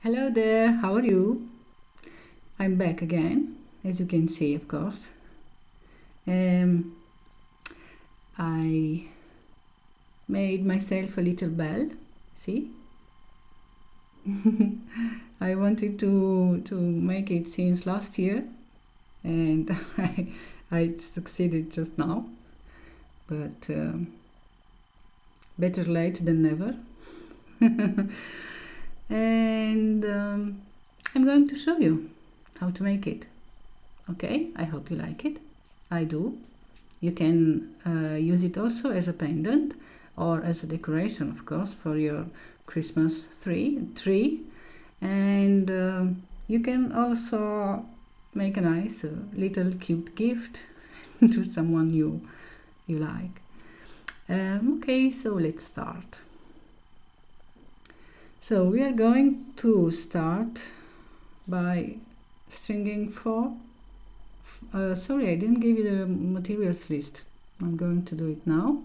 Hello there, how are you? I'm back again, as you can see, of course. I made myself a little bell, see? I wanted to make it since last year, and I succeeded just now, but better late than never. And I'm going to show you how to make it. Okay, I hope you like it. I do. You can use it also as a pendant or as a decoration, of course, for your Christmas tree. And you can also make a nice little cute gift to someone you like. Okay, so let's start. So we are going to start by stringing 4. Sorry, I didn't give you the materials list. I'm going to do it now.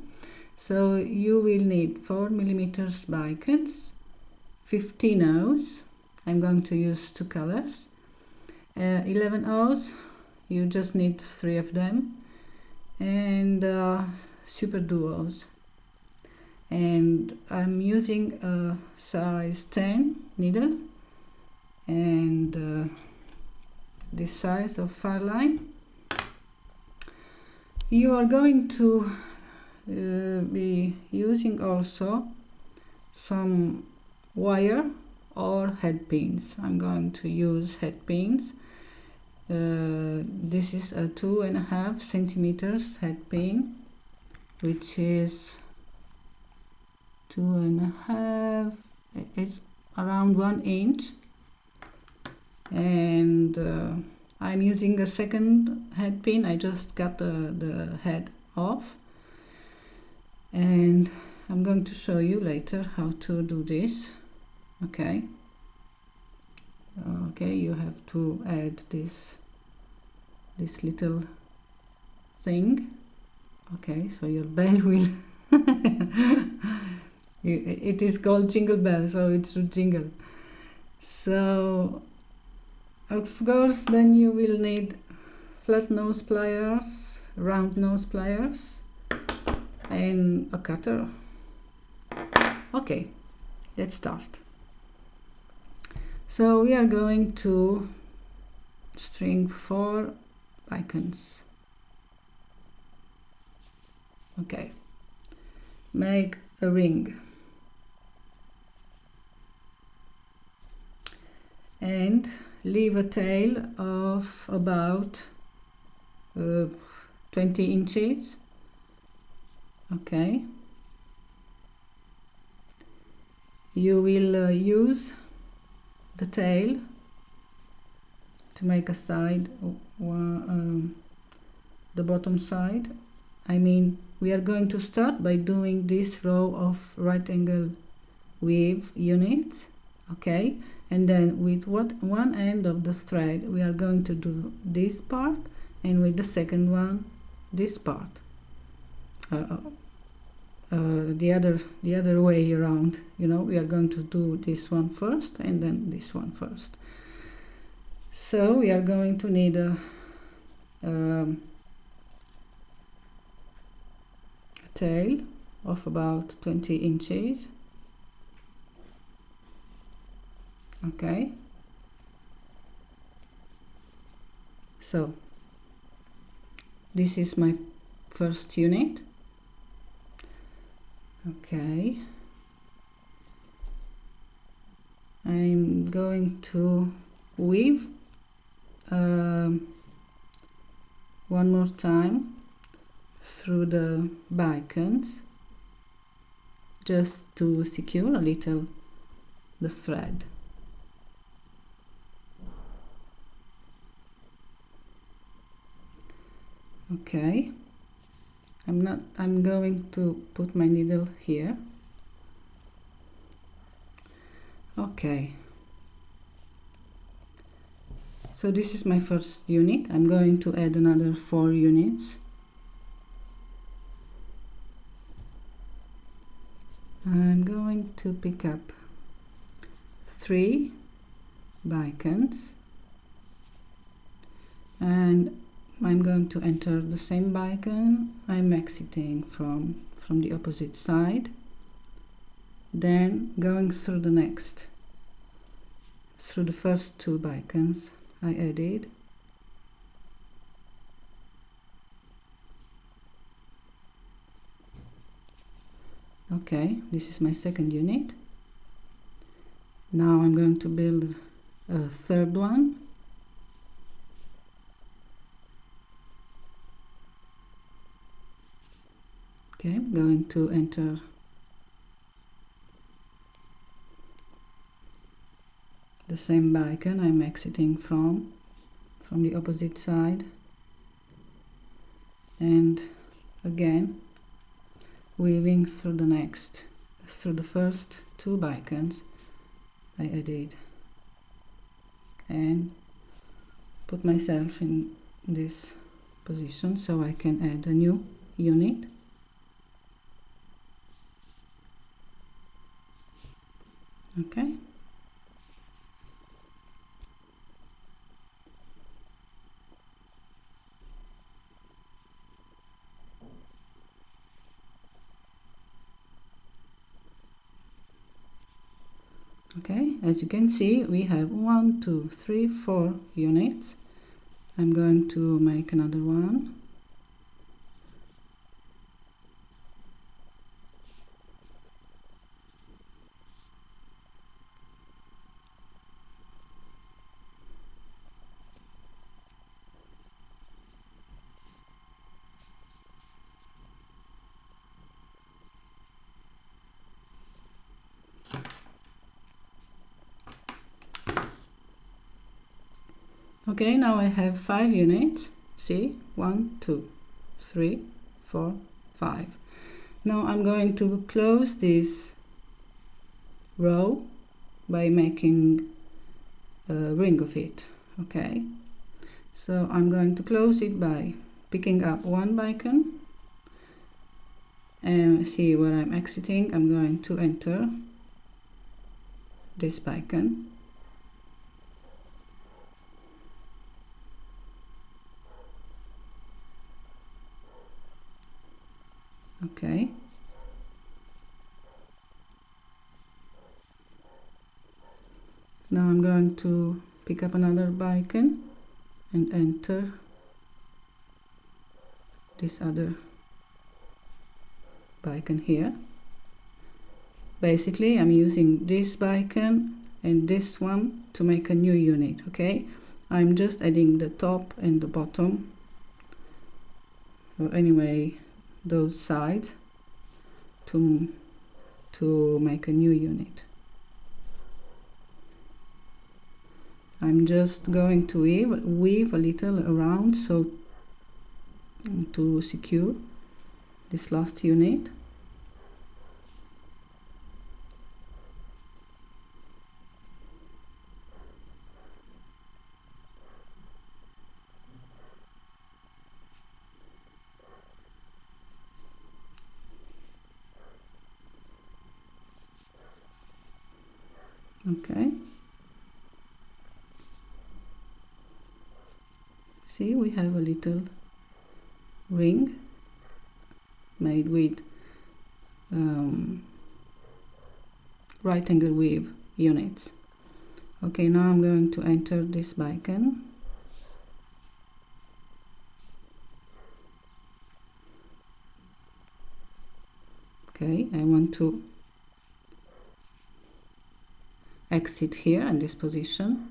So you will need 4 millimeters bicones, 15 O's. I'm going to use 2 colors. 11 O's. You just need 3 of them, and Superduos. And I'm using a size 10 needle and this size of Fireline. You are going to be using also some wire or head pins. I'm going to use head pins. This is a 2.5 centimeters head pin, which is 2.5, it's around 1 inch, and I'm using a second head pin. I just cut the head off, and I'm going to show you later how to do this. Okay, you have to add this little thing. Okay, so your bell will it is called jingle bell, so it should jingle. So of course then you will need flat nose pliers, round nose pliers, and a cutter. Okay, let's start. So we are going to string 4 bicones. Okay, make a ring and leave a tail of about 20 inches. Okay, you will use the tail to make a side, the bottom side. I mean, we are going to start by doing this row of right angle weave units. Okay, and then with one end of the thread we are going to do this part, and with the second one this part, the other way around, you know. We are going to do this one first and then this one first. So we are going to need a tail of about 20 inches. Okay, so this is my first unit. Okay, I'm going to weave one more time through the bicones, just to secure a little the thread. Okay, I'm going to put my needle here. Okay, so this is my first unit. I'm going to add another 4 units. I'm going to pick up 3 bicones, and I'm going to enter the same bicone. I'm exiting from the opposite side, then going through the first two bicones I added. Okay, this is my second unit. Now I'm going to build a third one. Okay, I'm going to enter the same bicone I'm exiting from the opposite side, and again weaving through the first two bicones I added, and put myself in this position so I can add a new unit. Okay. Okay, as you can see, we have 1, 2, 3, 4 units. I'm going to make another one. Okay, now I have 5 units. See, 1, 2, 3, 4, 5. Now I'm going to close this row by making a ring of it. Okay, so I'm going to close it by picking up one bicone, and see where I'm exiting. I'm going to enter this bicone. Okay, now I'm going to pick up another bicone and enter this other bicone here. Basically I'm using this bicone and this one to make a new unit. Okay, I'm just adding the top and the bottom, or anyway those sides, to make a new unit. I'm just going to weave a little around so to secure this last unit. Okay, see, we have a little ring made with right angle weave units. Okay, now I'm going to enter this bicone. Okay, I want to exit here in this position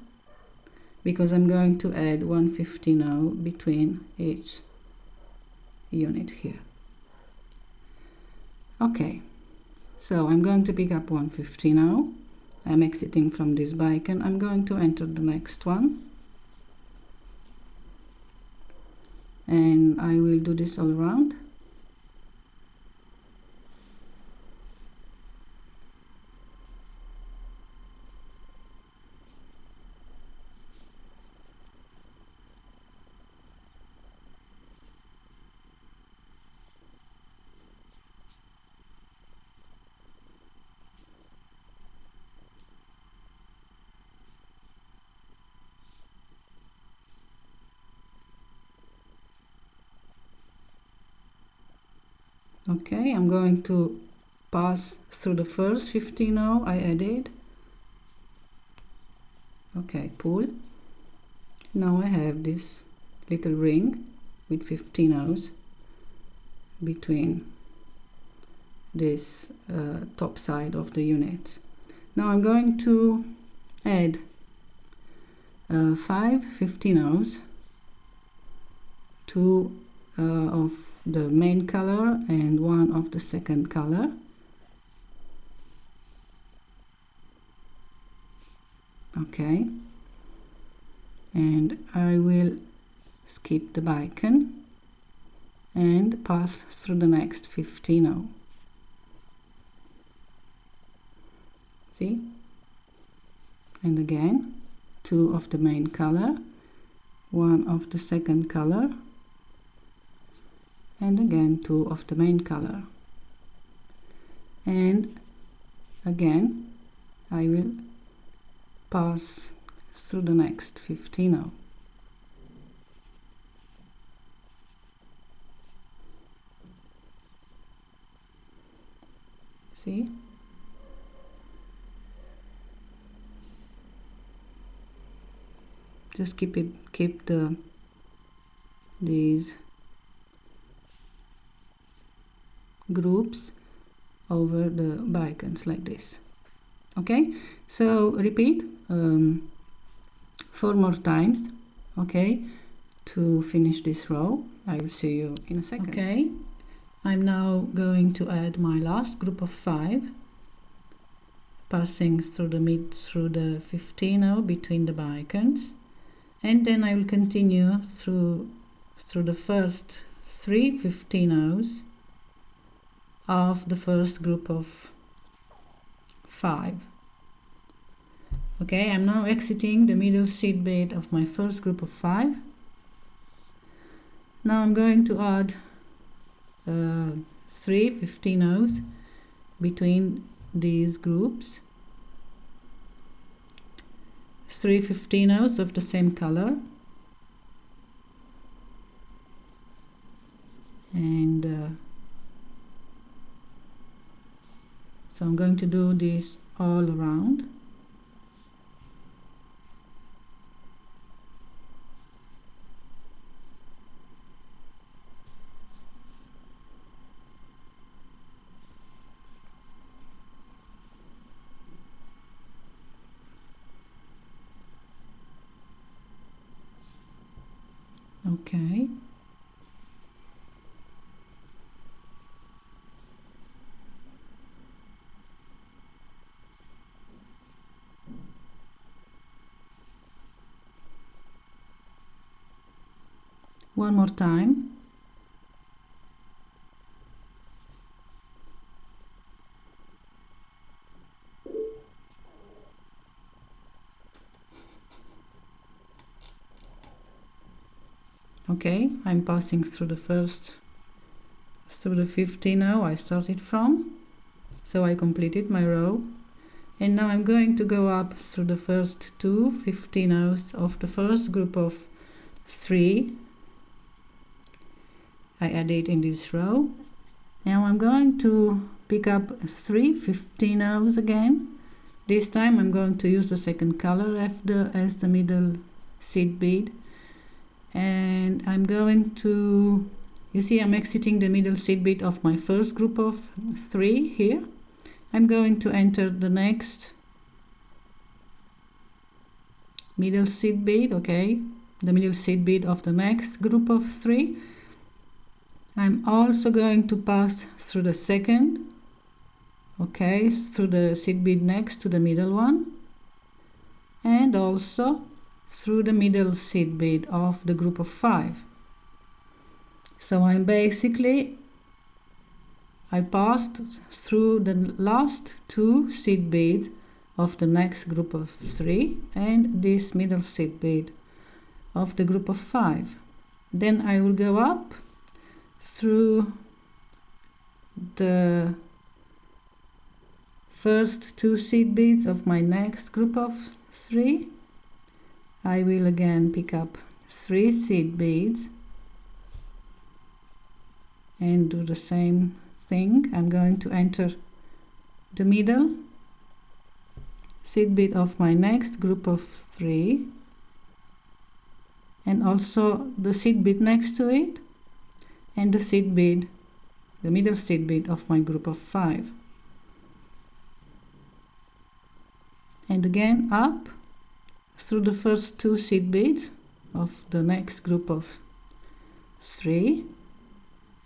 because I'm going to add 150 now between each unit here. Okay, so I'm going to pick up 150 now. I'm exiting from this bicone. I'm going to enter the next one, and I will do this all around. Okay, I'm going to pass through the first 15 now I added. Okay, pull. Now I have this little ring with 15 rows between this top side of the unit. Now I'm going to add 5 15 rows, 2 of the main color and 1 of the second color. Okay, and I will skip the bicone and pass through the next 15 rows. See? And again 2 of the main color, 1 of the second color, and again 2 of the main color, and again I will pass through the next 15 rows. See? Just keep these groups over the bicones like this. Okay, so repeat 4 more times, okay, to finish this row. I will see you in a second. Okay, I'm now going to add my last group of 5, passing through the 15 row between the bicones, and then I will continue through the first 3 15 rows of the first group of 5. Okay, I'm now exiting the middle seed bead of my first group of 5. Now I'm going to add 3 15 rows between these groups, 3 15 rows of the same color, and so I'm going to do this all around. Okay. One more time. Okay, I'm passing through the 15 row I started from, so I completed my row, and now I'm going to go up through the first 2 15 rows of the first group of 3 I added in this row. Now I'm going to pick up 3 15 rows again. This time I'm going to use the second color as the middle seed bead, and I'm going to, you see, I'm exiting the middle seed bead of my first group of 3 here. I'm going to enter the next middle seed bead, okay, the middle seed bead of the next group of 3. I'm also going to pass through the second, okay, through the seed bead next to the middle one, and also through the middle seed bead of the group of 5. So I passed through the last 2 seed beads of the next group of 3 and this middle seed bead of the group of 5. Then I will go up through the first 2 seed beads of my next group of 3. I will again pick up 3 seed beads and do the same thing, I'm going to enter the middle seed bead of my next group of 3 and also the seed bead next to it and the seed bead, the middle seed bead of my group of 5, and again up through the first 2 seed beads of the next group of 3,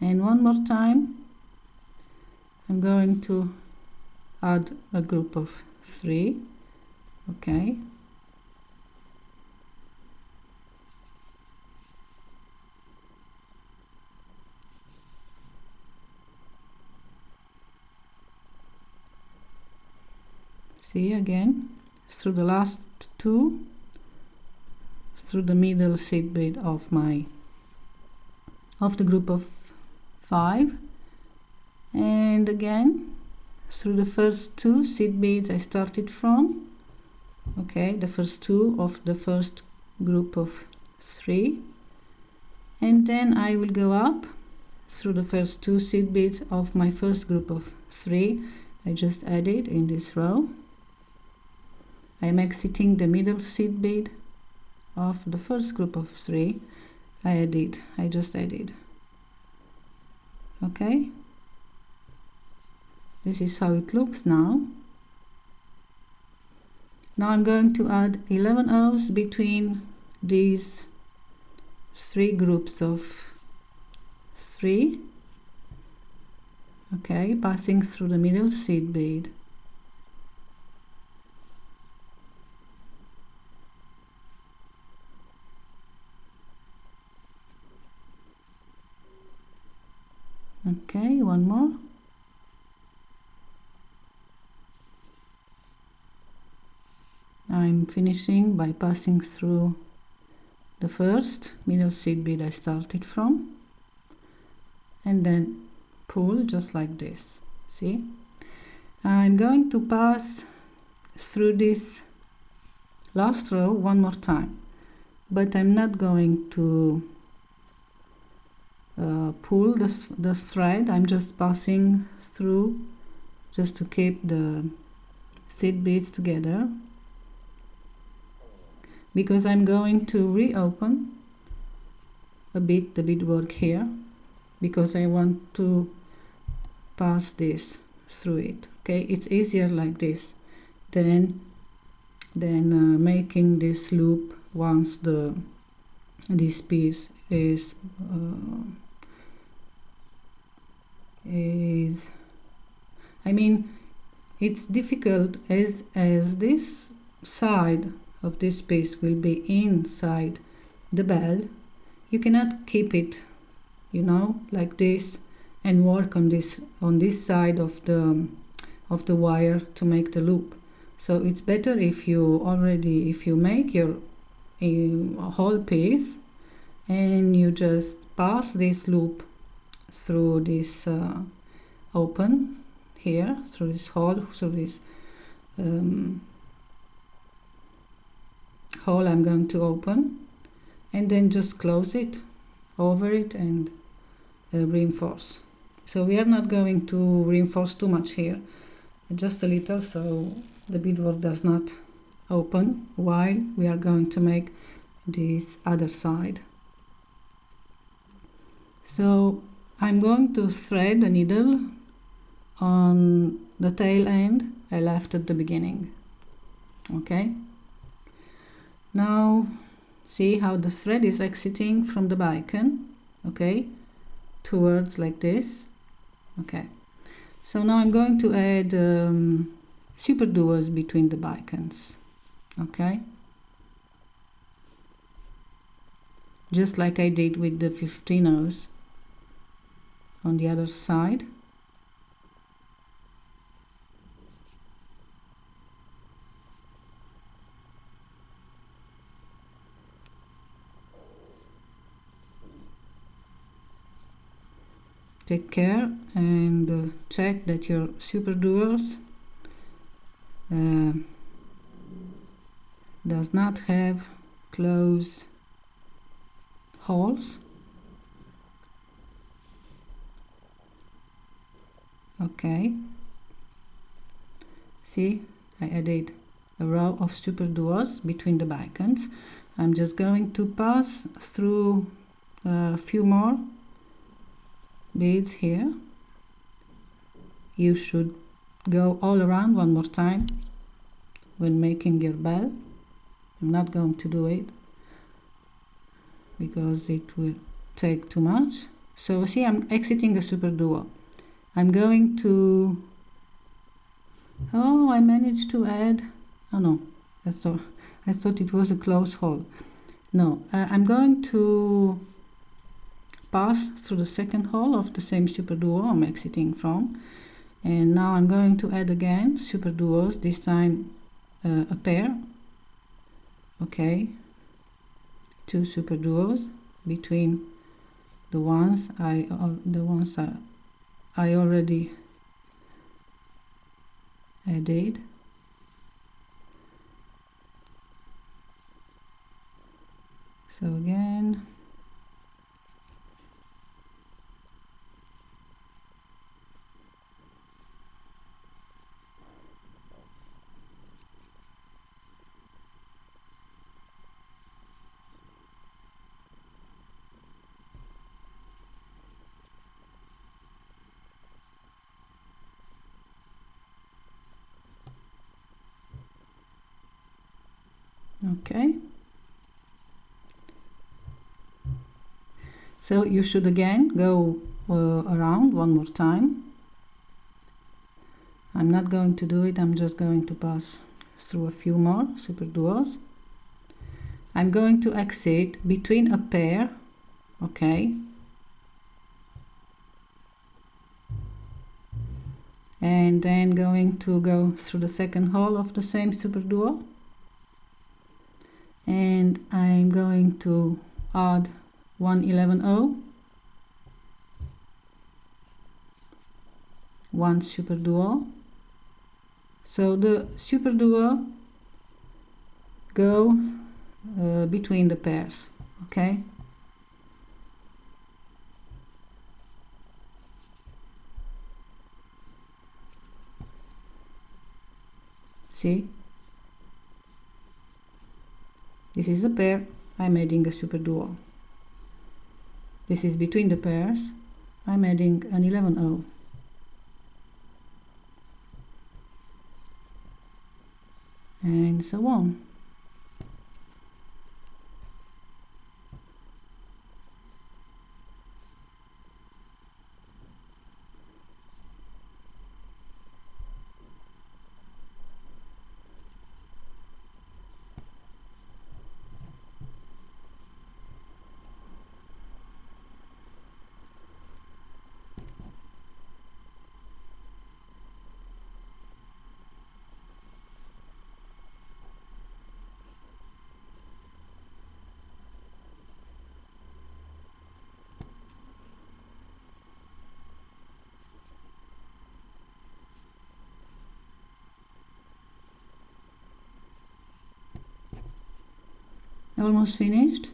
and one more time I'm going to add a group of 3. Okay, see again through the last 2 through the middle seed bead of the group of 5, and again through the first 2 seed beads I started from. Okay, the first 2 of the first group of 3, and then I will go up through the first 2 seed beads of my first group of 3 I just added in this row. I am exiting the middle seed bead of the first group of 3 I just added. Okay, this is how it looks now. Now I'm going to add 11 O's between these 3 groups of 3. Okay, passing through the middle seed bead. Okay, one more. I'm finishing by passing through the first middle seed bead I started from, and then pull just like this. See, I'm going to pass through this last row one more time, but I'm not going to pull the thread. I'm just passing through just to keep the seed beads together, because I'm going to reopen a bit the beadwork here, because I want to pass this through it. Okay, it's easier like this than making this loop once this piece is I mean, it's difficult as this side of this piece will be inside the bell. You cannot keep it, you know, like this and work on this side of the wire to make the loop. So it's better if you make your whole piece and you just pass this loop through this open here, through this hole, through this hole I'm going to open, and then just close it over it and reinforce. So we are not going to reinforce too much here, just a little, so the beadwork does not open while we are going to make this other side. So I'm going to thread the needle on the tail end I left at the beginning. Okay, now see how the thread is exiting from the bicone, okay, towards like this. Okay, so now I'm going to add Superduos between the bicones. Okay, just like I did with the 15 O's on the other side. Take care and check that your Superduos does not have closed holes. Okay, see, I added a row of Superduos between the bicones. I'm just going to pass through a few more beads here. You should go all around one more time when making your bell. I'm not going to do it because it will take too much. So see, I'm exiting a Superduo. I'm going to, oh, I managed to add, oh no, I thought it was a close hole. No, I'm going to pass through the second hole of the same Superduo I'm exiting from, and now I'm going to add again Superduos, this time a pair. Okay, 2 Superduos between the ones I already added. So again, okay. So you should again go around one more time. I'm not going to do it, I'm just going to pass through a few more Superduos. I'm going to exit between a pair, okay, and then going to go through the second hole of the same Superduo, and I'm going to add 111 one Superduo. So the Superduo go between the pairs, okay. See, this is a pair, I'm adding a Superduo. This is between the pairs, I'm adding an 11-0. And so on. Almost finished.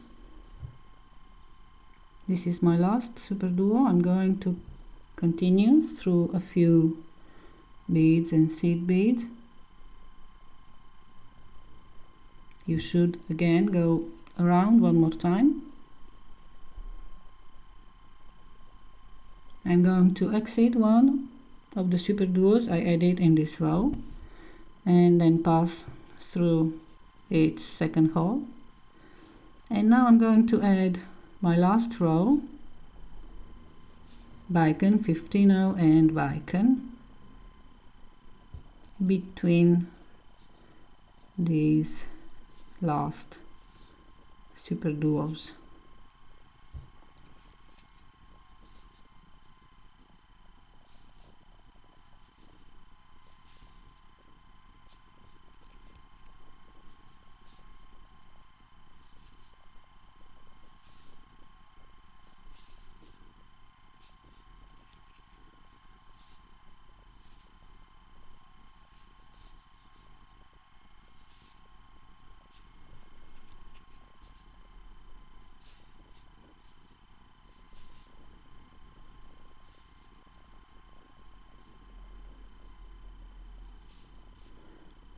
This is my last Superduo. I'm going to continue through a few beads and seed beads. You should again go around one more time. I'm going to exit one of the Superduos I added in this row and then pass through its second hole. And now I'm going to add my last row, bicone, 15-0 and bicone between these last Superduos.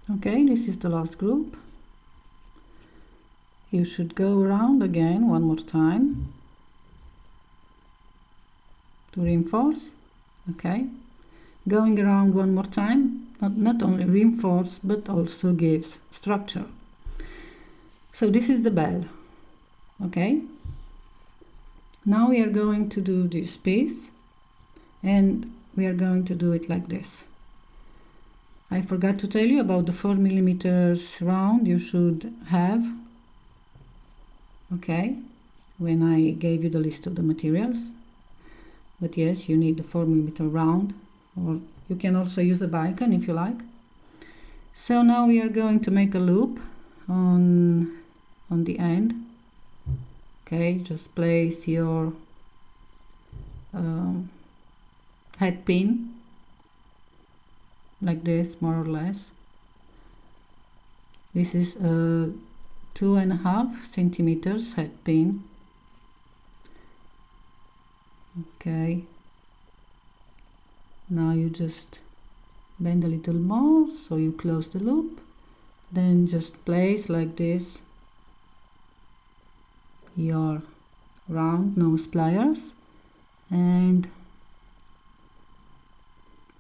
Okay, this is the last group. You should go around again one more time to reinforce. Okay, going around one more time not only reinforce but also gives structure. So this is the bell. Okay, now we are going to do this piece, and we are going to do it like this. I forgot to tell you about the 4 millimeters round you should have, okay, when I gave you the list of the materials. But yes, you need the 4 millimeter round, or you can also use a bicone if you like. So now we are going to make a loop on the end. Okay, just place your head pin like this, more or less. This is a 2.5 centimeters head pin. Okay, now you just bend a little more so you close the loop, then just place like this your round nose pliers and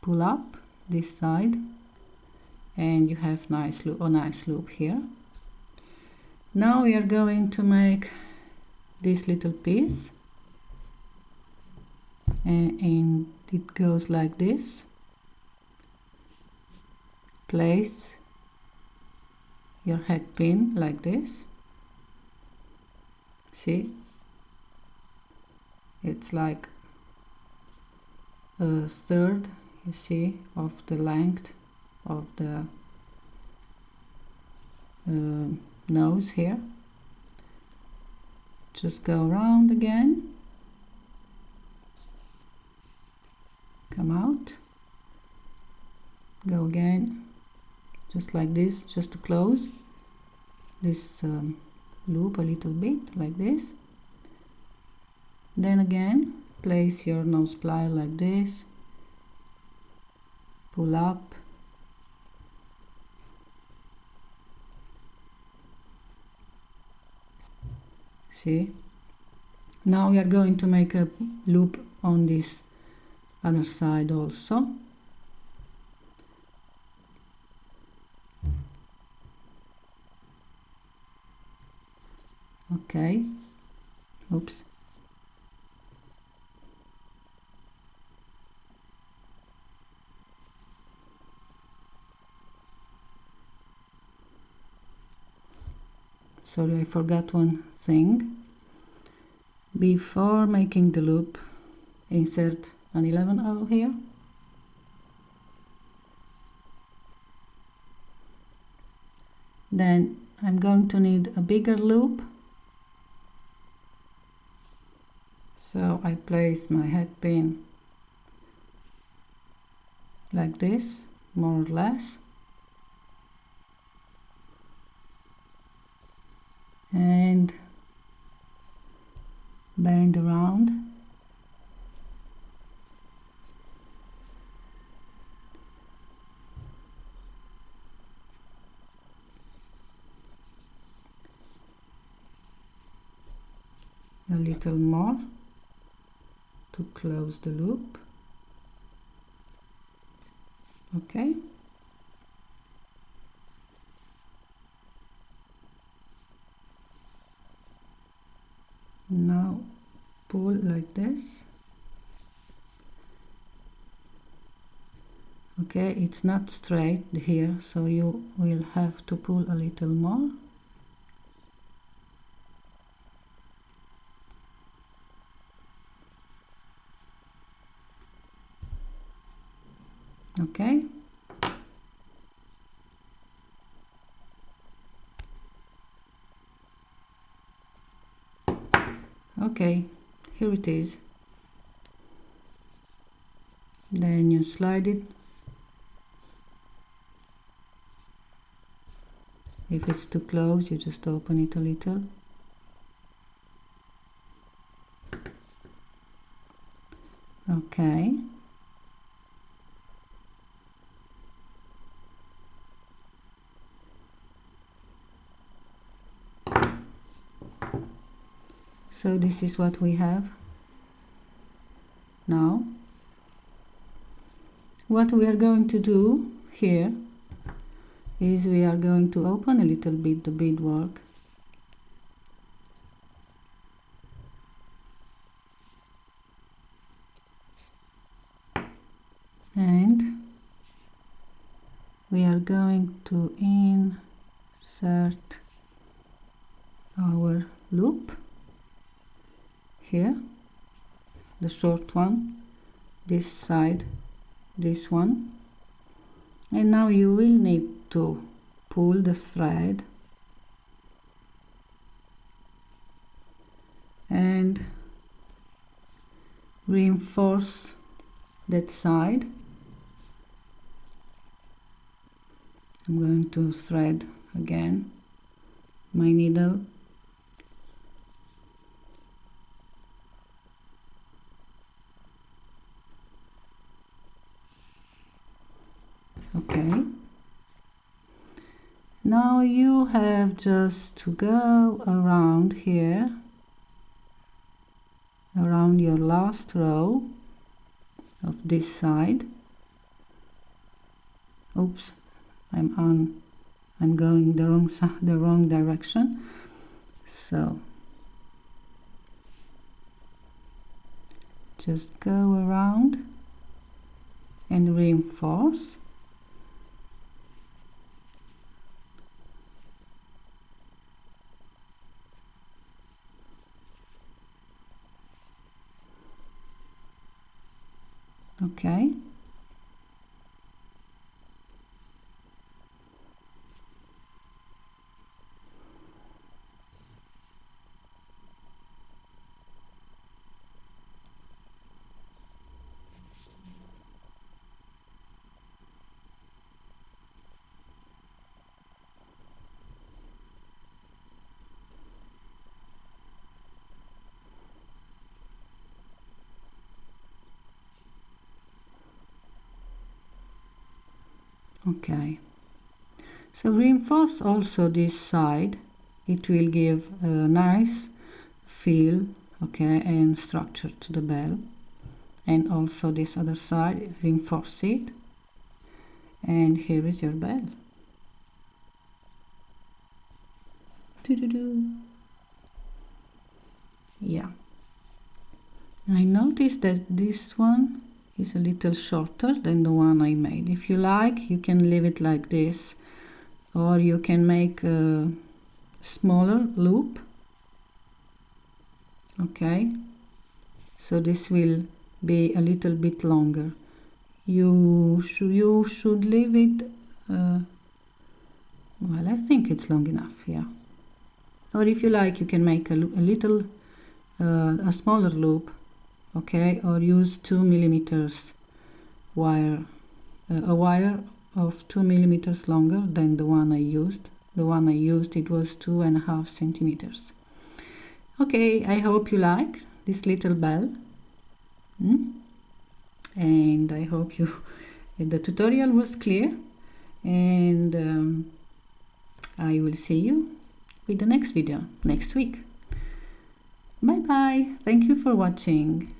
pull up this side, and you have a nice loop here. Now we are going to make this little piece, and it goes like this. Place your head pin like this. See, it's like a third, you see, of the length of the nose here. Just go around again, come out, go again, just like this, just to close this loop a little bit like this. Then again, place your nose plier like this, pull up, see. Now we are going to make a loop on this other side also. Okay, oops. Sorry, I forgot one thing. Before making the loop, insert an 11/0 here. Then I'm going to need a bigger loop. So I place my head pin like this, more or less. And bend around. A little more to close the loop. Okay. Now pull like this. Okay, it's not straight here, so you will have to pull a little more. Okay. Okay, here it is. Then you slide it. If it's too close, you just open it a little. Okay. So this is what we have now. What we are going to do here is we are going to open a little bit the beadwork, and we are going to insert our loop here, the short one, this side, this one, and now you will need to pull the thread and reinforce that side. I'm going to thread again my needle. Okay, now you have just to go around here, around your last row of this side. Oops, I'm going the wrong side, the wrong direction. So just go around and reinforce. Okay. Okay, so reinforce also this side. It will give a nice feel, okay, and structure to the bell. And also this other side, reinforce it. And here is your bell. Doo-doo-doo. Yeah, I noticed that this one is a little shorter than the one I made. If you like, you can leave it like this, or you can make a smaller loop. Okay, so this will be a little bit longer. You should leave it well, I think it's long enough, yeah. Or if you like, you can make a little a smaller loop, okay, or use 2 millimeters wire, a wire of 2 millimeters longer than the one I used. The one I used, it was 2.5 centimeters. Okay, I hope you like this little bell, and I hope the tutorial was clear, and I will see you with the next video next week. Bye bye, thank you for watching.